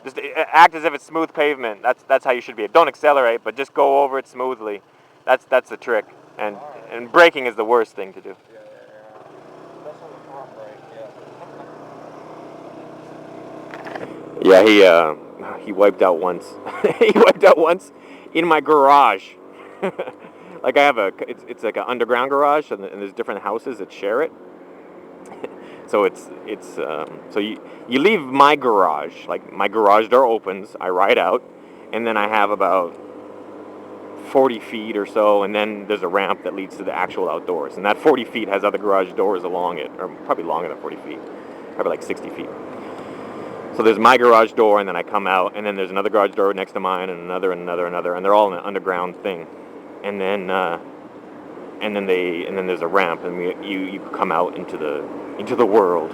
Just act as if it's smooth pavement. That's how you should be. Don't accelerate, but just go over it smoothly. That's the trick. And braking is the worst thing to do. Yeah. That's on the front brake, Yeah, he wiped out once. He wiped out once in my garage. Like I have it's like an underground garage, and there's different houses that share it. So so you leave my garage, like my garage door opens, I ride out, and then I have about 40 feet or so, and then there's a ramp that leads to the actual outdoors, and that 40 feet has other garage doors along it, or probably longer than 40 feet, probably like 60 feet. So there's my garage door, and then I come out, and then there's another garage door next to mine, and another, and they're all in an underground thing, and then there's a ramp, and you come out into the world,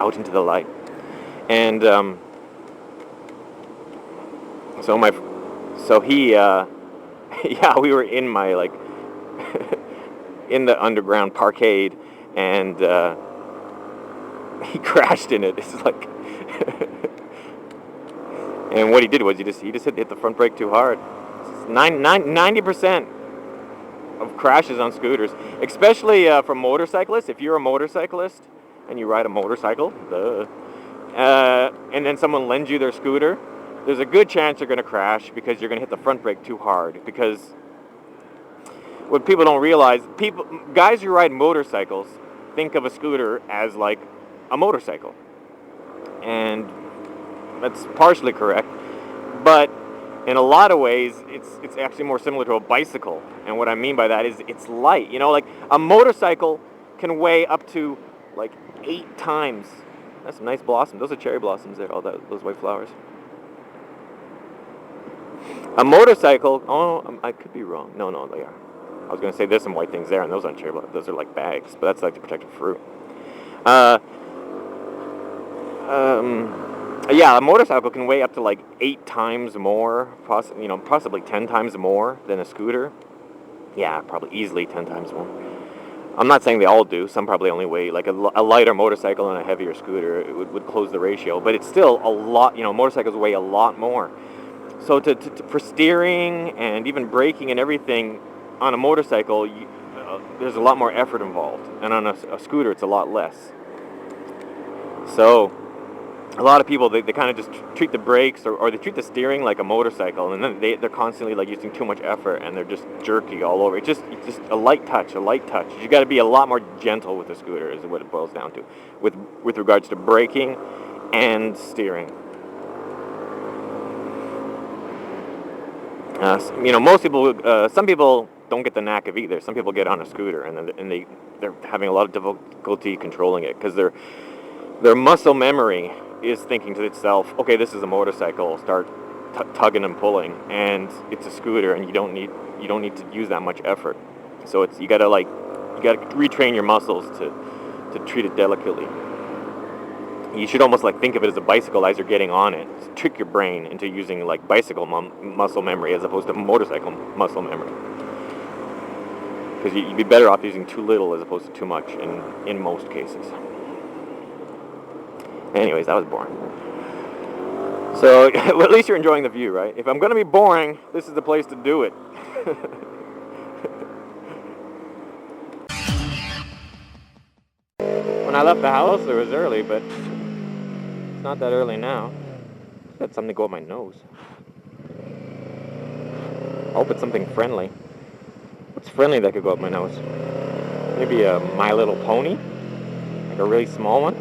out into the light, and so he yeah, we were in my like in the underground parkade, and he crashed in it. It's like, and what he did was he just hit the front brake too hard. 90% of crashes on scooters, especially for motorcyclists. If you're a motorcyclist and you ride a motorcycle, and then someone lends you their scooter, there's a good chance you're going to crash because you're going to hit the front brake too hard. Because what people don't realize, guys who ride motorcycles think of a scooter as like a motorcycle, and that's partially correct, but in a lot of ways it's actually more similar to a bicycle. And what I mean by that is it's light. You know, like a motorcycle can weigh up to like 8 times. That's some nice blossoms. Those are cherry blossoms there, all those white flowers. A motorcycle, I could be wrong. No, they are. I was going to say there's some white things there, and those aren't cherry blossoms. Those are like bags, but that's like the protected fruit. Yeah, a motorcycle can weigh up to like 8 times more, possibly 10 times more than a scooter. Yeah, probably easily 10 times more. I'm not saying they all do. Some probably only weigh, like a lighter motorcycle and a heavier scooter, it would close the ratio. But it's still a lot, motorcycles weigh a lot more. So for steering and even braking and everything on a motorcycle, there's a lot more effort involved. And on a scooter, it's a lot less. So a lot of people, they kind of just treat the brakes or they treat the steering like a motorcycle, and then they're constantly like using too much effort, and they're just jerky all over. It's just a light touch. You got to be a lot more gentle with the scooter, is what it boils down to, with regards to braking and steering. Most people, some people don't get the knack of either. Some people get on a scooter and they're having a lot of difficulty controlling it because their muscle memory is thinking to itself, okay, this is a motorcycle, start tugging and pulling, and it's a scooter, and you don't need to use that much effort. So you gotta retrain your muscles to treat it delicately. You should almost like think of it as a bicycle as you're getting on it. Trick your brain into using like bicycle muscle memory as opposed to motorcycle muscle memory. Because you'd be better off using too little as opposed to too much in most cases. Anyways, that was boring. So, well, at least you're enjoying the view, right? If I'm going to be boring, this is the place to do it. When I left the house, it was early, but it's not that early now. I got something to go up my nose. I hope it's something friendly. What's friendly that could go up my nose? Maybe a My Little Pony? Like a really small one?